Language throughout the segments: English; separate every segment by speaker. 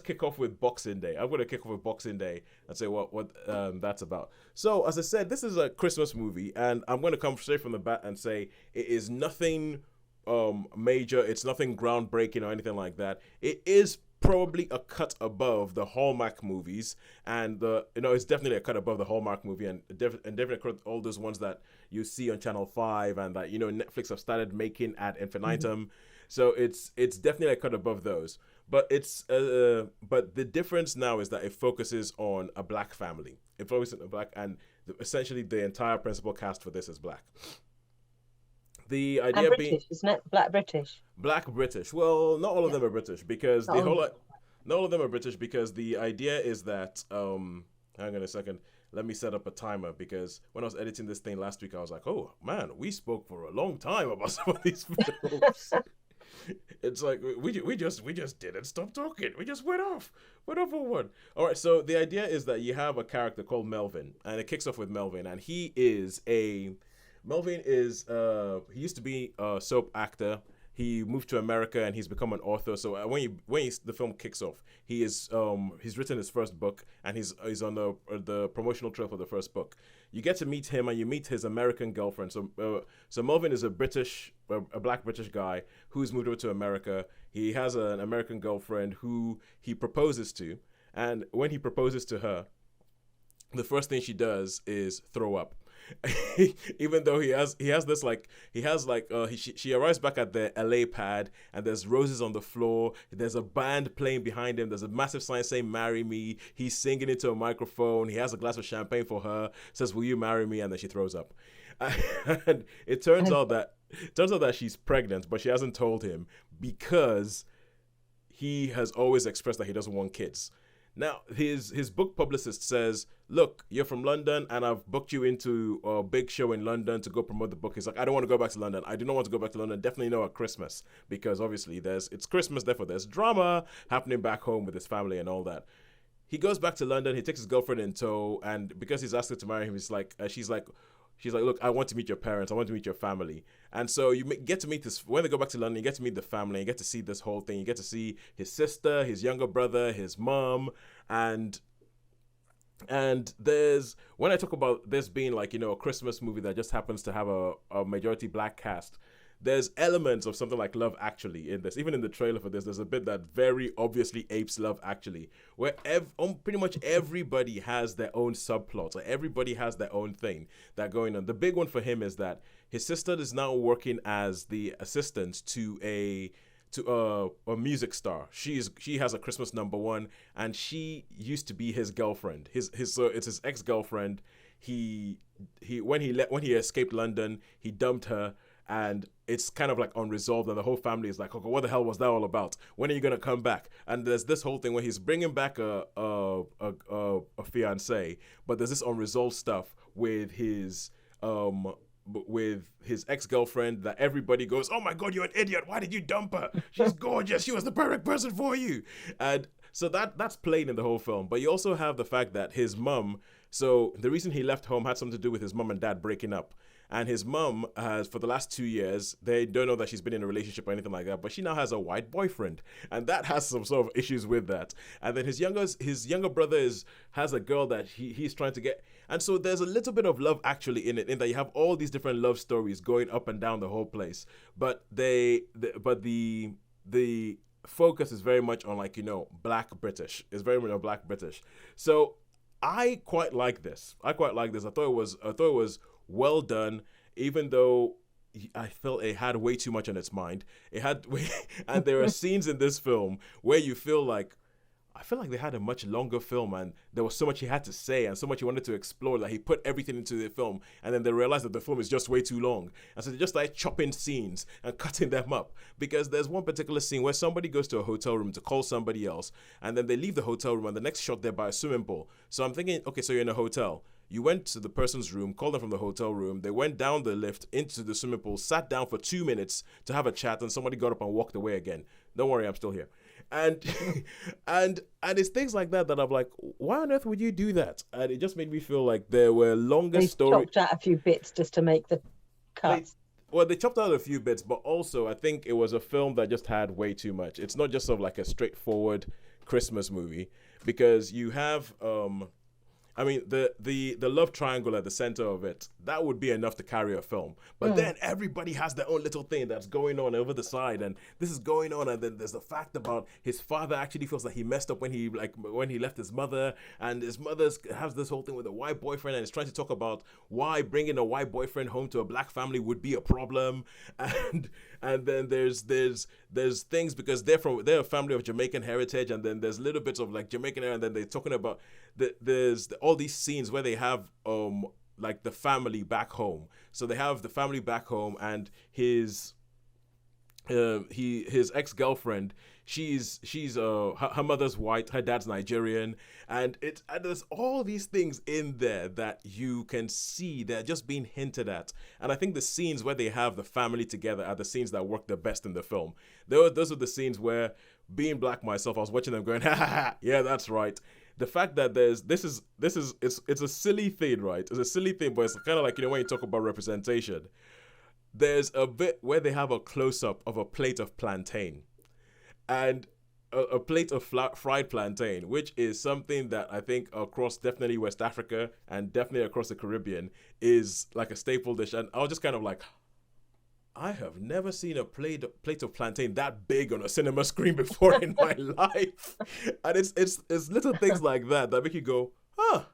Speaker 1: kick off with Boxing Day. I'm gonna kick off with Boxing Day and say what that's about. So as I said, this is a Christmas movie, and I'm gonna come straight from the bat and say it is nothing major. It's nothing groundbreaking or anything like that. It is probably a cut above the Hallmark movies, and it's definitely a cut above the Hallmark movie, and definitely all those ones that you see on Channel 5 and that Netflix have started making ad infinitum. So it's definitely a cut above those. But but the difference now is that it focuses on a black family. It focuses on a black, and essentially the entire principal cast for this is black. The idea
Speaker 2: And
Speaker 1: being
Speaker 2: British, isn't it? Black British.
Speaker 1: Black British. Well, not all of them are British because not all of them are British because the idea is that hang on a second. Let me set up a timer because when I was editing this thing last week, I was like, oh man, we spoke for a long time about some of these films. It's like we just didn't stop talking. We just went off on one. All right. So the idea is that you have a character called Melvin, and it kicks off with Melvin, and Melvin is he used to be a soap actor. He moved to America and he's become an author. So the film kicks off, he's written his first book and he's on the promotional trail for the first book. You get to meet him and you meet his American girlfriend. So Melvin is a black British guy who's moved over to America. He has an American girlfriend who he proposes to, and when he proposes to her, the first thing she does is throw up. Even though she arrives back at the LA pad and there's roses on the floor, there's a band playing behind him, there's a massive sign saying marry me, he's singing into a microphone, he has a glass of champagne for her, says will you marry me, and then she throws up. And it turns out that she's pregnant, but she hasn't told him because he has always expressed that he doesn't want kids. Now, his book publicist says, look, you're from London and I've booked you into a big show in London to go promote the book. He's like, I don't want to go back to London. I do not want to go back to London. Definitely not at Christmas because obviously it's Christmas. Therefore, there's drama happening back home with his family and all that. He goes back to London. He takes his girlfriend in tow. And because he's asked her to marry him, she's like, look, I want to meet your parents. I want to meet your family. And so you get to meet this, when they go back to London, you get to meet the family. You get to see this whole thing. You get to see his sister, his younger brother, his mom. And when I talk about this being like, a Christmas movie that just happens to have a majority black cast, there's elements of something like Love Actually in this. Even in the trailer for this, there's a bit that very obviously apes Love Actually, where pretty much everybody has their own subplots. Like everybody has their own thing that going on. The big one for him is that his sister is now working as the assistant to a music star. She has a Christmas #1, and she used to be his girlfriend. So it's his ex-girlfriend. When he escaped London, he dumped her. And it's kind of like unresolved, and the whole family is like, okay, what the hell was that all about? When are you gonna come back? And there's this whole thing where he's bringing back a fiance, but there's this unresolved stuff with his ex-girlfriend that everybody goes, oh my god, you're an idiot, why did you dump her? She's gorgeous, she was the perfect person for you. And so that's played in the whole film. But you also have the fact that his mum, so the reason he left home had something to do with his mum and dad breaking up. And his mum has, for the last 2 years, they don't know that she's been in a relationship or anything like that, but she now has a white boyfriend. And that has some sort of issues with that. And then his younger brother has a girl that he's trying to get. And so there's a little bit of Love Actually in it, in that you have all these different love stories going up and down the whole place. But the focus is very much on Black British. It's very much on Black British. So I quite like this. I thought it was well done, even though I felt it had way too much on its mind. And there are scenes in this film where I feel like they had a much longer film, and there was so much he had to say and so much he wanted to explore that he put everything into the film, and then they realized that the film is just way too long. And so they just started chopping scenes and cutting them up, because there's one particular scene where somebody goes to a hotel room to call somebody else, and then they leave the hotel room and the next shot they're by a swimming pool. So I'm thinking, okay, so you're in a hotel. You went to the person's room, called them from the hotel room. They went down the lift into the swimming pool, sat down for 2 minutes to have a chat, and somebody got up and walked away again. Don't worry, I'm still here. And and it's things like that I'm like, why on earth would you do that? And it just made me feel like there were longer stories.
Speaker 2: They chopped out a few bits just to make the cuts.
Speaker 1: They chopped out a few bits, but also I think it was a film that just had way too much. It's not just sort of like a straightforward Christmas movie because you have I mean, the love triangle at the center of it, that would be enough to carry a film. But then everybody has their own little thing that's going on over the side, and this is going on, and then there's the fact about his father actually feels like he messed up when he left his mother, and his mother has this whole thing with a white boyfriend, and is trying to talk about why bringing a white boyfriend home to a black family would be a problem, and then there's things because they're a family of Jamaican heritage, and then there's little bits of like Jamaican heritage, and then they're talking about there's all these scenes where they have like the family back home. So they have the family back home, and his ex-girlfriend, she's her mother's white, her dad's Nigerian, and there's all these things in there that you can see they're just being hinted at. And I think the scenes where they have the family together are the scenes that work the best in the film. Those are the scenes where, being black myself, I was watching them going, ha ha ha, yeah, that's right. The fact that it's a silly thing, right? It's a silly thing, but it's kind of like, when you talk about representation, there's a bit where they have a close-up of a plate of plantain, and a plate of fried plantain, which is something that I think across definitely West Africa and definitely across the Caribbean is like a staple dish. And I was just kind of like, I have never seen a plate of plantain that big on a cinema screen before in my life. And it's little things like that make you go, huh,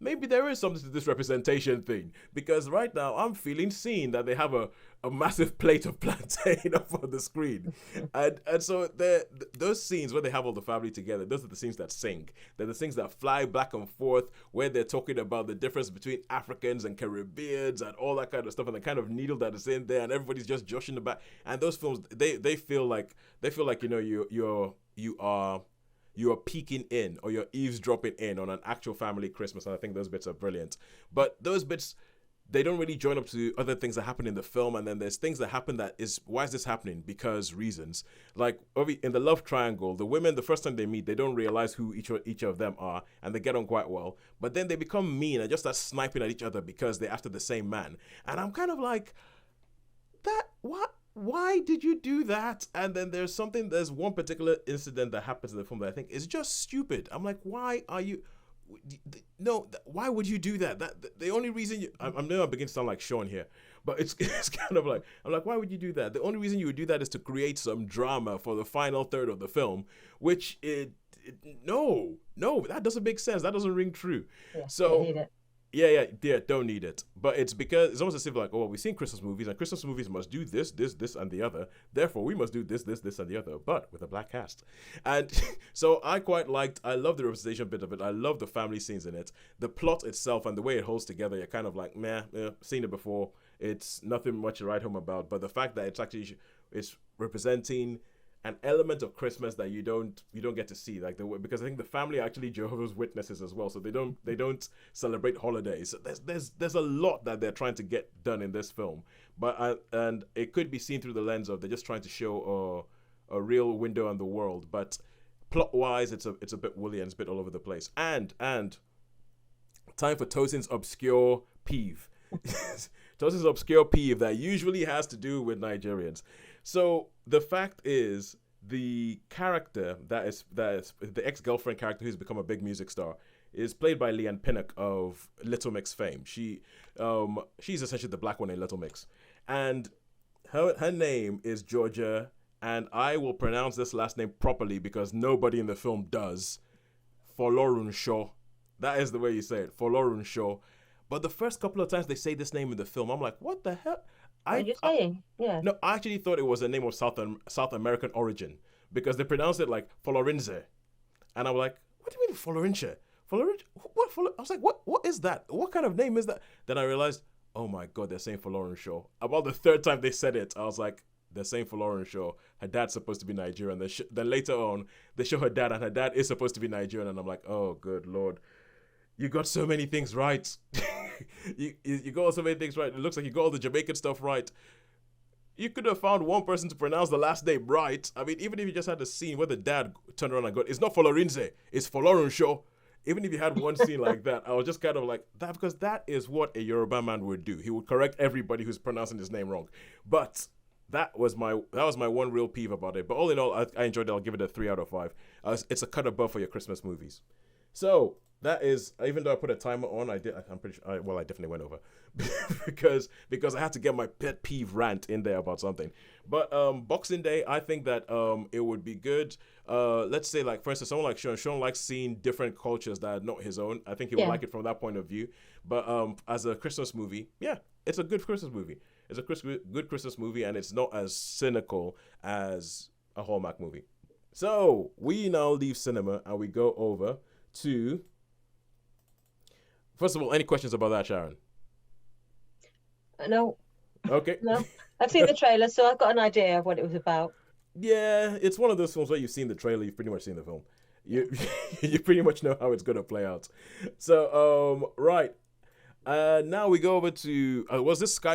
Speaker 1: maybe there is something to this representation thing. Because right now I'm feeling seen that they have a massive plate of plantain up on the screen. And so those scenes where they have all the family together, those are the scenes that sing. They're the things that fly back and forth, where they're talking about the difference between Africans and Caribbeans and all that kind of stuff, and the kind of needle that is in there, and everybody's just joshing about. And those films, they feel like you are peeking in, or you're eavesdropping in on an actual family Christmas. And I think those bits are brilliant. But those bits, they don't really join up to other things that happen in the film. And then there's things that happen that is, why is this happening? Because reasons. Like in the love triangle, the women, the first time they meet, they don't realize who each of them are, and they get on quite well. But then they become mean and just start sniping at each other because they're after the same man. And I'm kind of like, what? Why did you do that? And then there's one particular incident that happens in the film that I think is just stupid. I'm like, why would you do that? The only reason I'm now beginning to sound like Sean here, but it's kind of like, I'm like, why would you do that? The only reason you would do that is to create some drama for the final third of the film, which no, that doesn't make sense. That doesn't ring true.
Speaker 2: Yeah,
Speaker 1: so
Speaker 2: I hate it.
Speaker 1: Yeah, don't need it. But it's because it's almost as if like, oh, we've seen Christmas movies, and Christmas movies must do this, and the other. Therefore, we must do this, and the other, but with a black cast. And so I love the representation bit of it. I love the family scenes in it. The plot itself and the way it holds together, you're kind of like, meh, seen it before. It's nothing much to write home about. But the fact that it's representing an element of Christmas that you don't get to see, like because I think the family are actually Jehovah's Witnesses as well, so they don't celebrate holidays. So there's a lot that they're trying to get done in this film, but and it could be seen through the lens of they're just trying to show a real window on the world, but plot wise it's a bit woolly and it's a bit all over the place. And time for Tosin's obscure peeve. Tosin's obscure peeve that usually has to do with Nigerians. So the fact is, the character that is the ex-girlfriend character who's become a big music star is played by Leanne Pinnock of Little Mix fame. She's essentially the black one in Little Mix, and her name is Georgia, and I will pronounce this last name properly because nobody in the film does. Folorunsho. That is the way you say it, Folorunsho. But the first couple of times they say this name in the film, I'm like, what the hell?
Speaker 2: What are you saying? Yeah.
Speaker 1: No, I actually thought it was a name of South American origin because they pronounce it like Folorinze. And I'm like, what do you mean Folorinze? What? I was like, what is that? What kind of name is that? Then I realized, oh my God, they're saying Folorunsho. About the third time they said it, I was like, they're saying Folorunsho. Her dad's supposed to be Nigerian. Then later on, they show her dad, and her dad is supposed to be Nigerian. And I'm like, oh, good Lord. You got so many things right. you got so many things right. It looks like you got all the Jamaican stuff right. You could have found one person to pronounce the last name right. I mean, even if you just had a scene where the dad turned around and go, it's not Folorinze, it's Folorunsho. Even if you had one scene like that, I was just kind of like, that, because that is what a Yoruba man would do. He would correct everybody who's pronouncing his name wrong. But That was my one real peeve about it. But all in all, I enjoyed it. I'll give it a 3 out of 5. It's a cut above for your Christmas movies. So that is, even though I put a timer on, I'm pretty sure. Well, I definitely went over because I had to get my pet peeve rant in there about something. But Boxing Day, I think that it would be good. Let's say, like, for instance, someone like Sean. Sean likes seeing different cultures that are not his own. I think he would
Speaker 2: Yeah.
Speaker 1: like it from that point of view. But as a Christmas movie, yeah, it's a good Christmas movie. It's a good Christmas movie, and it's not as cynical as a Hallmark movie. So we now leave cinema and we go over to. First of all, any questions about that, Sharon?
Speaker 2: No,
Speaker 1: Okay.
Speaker 2: no. I've seen the trailer, so I've got an idea of what it was about.
Speaker 1: Yeah, it's one of those films where you've seen the trailer, you've pretty much seen the film.
Speaker 2: Yeah.
Speaker 1: You you pretty much know how it's gonna play out. So right. Now we go over to was this Sky